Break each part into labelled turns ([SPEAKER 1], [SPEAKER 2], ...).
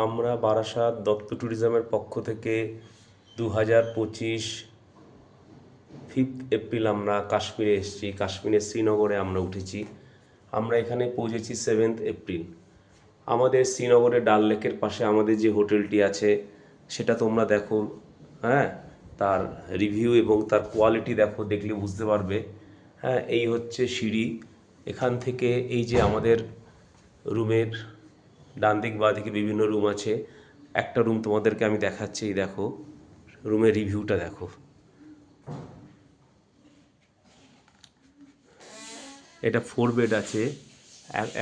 [SPEAKER 1] আমরা বারাসাত দত্ত ট্যুরিজমের পক্ষ থেকে 2025 5th এপ্রিল আমরা কাশ্মীরে এসেছি। কাশ্মীরের শ্রীনগরে আমরা উঠেছি। আমরা এখানে পৌঁছেছি 7th এপ্রিল। আমাদের শ্রীনগরে ডাল লেকের পাশে আমাদের যে হোটেলটি আছে সেটা তোমরা দেখো, হ্যাঁ, তার রিভিউ এবং তার কোয়ালিটি দেখো, দেখলে বুঝতে পারবে। হ্যাঁ, এই হচ্ছে সিঁড়ি। এখান থেকে এই যে আমাদের রুমের ডান দিক বাঁ দিকে বিভিন্ন রুম আছে। একটা রুম তোমাদেরকে আমি দেখাচ্ছি, এই দেখো রুমের রিভিউটা দেখো। এটা 4 বেড আছে,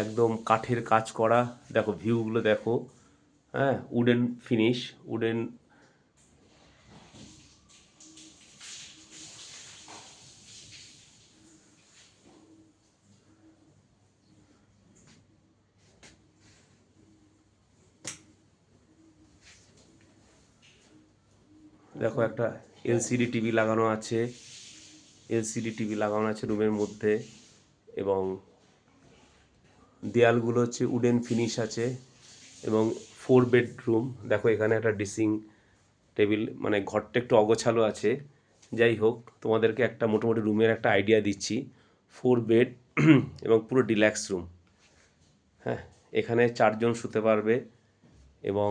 [SPEAKER 1] একদম কাঠের কাজ করা। দেখো ভিউগুলো দেখো, হ্যাঁ, উডেন ফিনিশ, উডেন। দেখো একটা এলসিডি টিভি লাগানো আছে, এলসিডি টিভি লাগানো আছে রুমের মধ্যে, এবং দেয়ালগুলো হচ্ছে উডেন ফিনিশ আছে, এবং 4 বেডরুম। দেখো এখানে একটা ড্রেসিং টেবিল, মানে ঘরটা একটু অগোছালো আছে। যাই হোক, তোমাদেরকে একটা মোটামুটি রুমের একটা আইডিয়া দিচ্ছি। 4 বেড এবং পুরো ডিল্যাক্স রুম। হ্যাঁ, এখানে 4 জন শুতে পারবে। এবং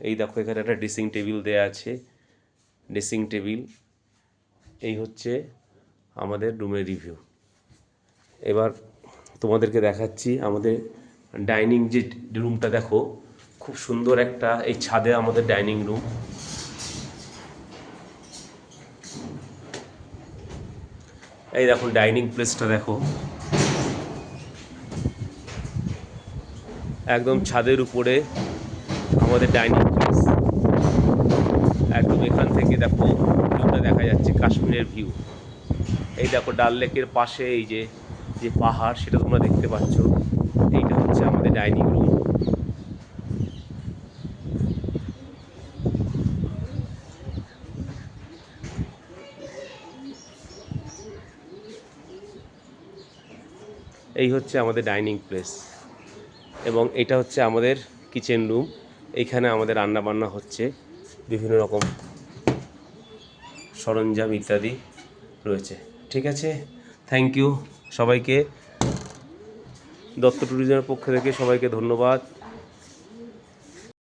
[SPEAKER 1] এই দেখো এখানে একটা ড্রেসিং টেবিল দেয়া আছে, ড্রেসিং টেবিল। এই হচ্ছে আমাদের রুমের রিভিউ। এবার তোমাদেরকে দেখাচ্ছি আমাদের ডাইনিং যে রুমটা। দেখো খুব সুন্দর একটা, এই ছাদে আমাদের ডাইনিং রুম। এই দেখুন ডাইনিং প্লেসটা দেখো, একদম ছাদের উপরে আমাদের ডাইনিং প্লেস। একদম এখান থেকে দেখো ভিউটা দেখা যাচ্ছে, কাশ্মীরের ভিউ। এই দেখো ডাল লেকের পাশে এই যে যে পাহাড়, সেটা তোমরা দেখতে পাচ্ছ। এইটা হচ্ছে আমাদের ডাইনিং রুম। এই হচ্ছে আমাদের ডাইনিং প্লেস, এবং এটা হচ্ছে আমাদের কিচেন রুম। এইখানে আমাদের রান্না বান্না হচ্ছে, বিভিন্ন রকম সরঞ্জাম ইত্যাদি রয়েছে। ঠিক আছে, থ্যাংক ইউ সবাইকে। দত্ত ট্যুরিজমের পক্ষ থেকে সবাইকে ধন্যবাদ।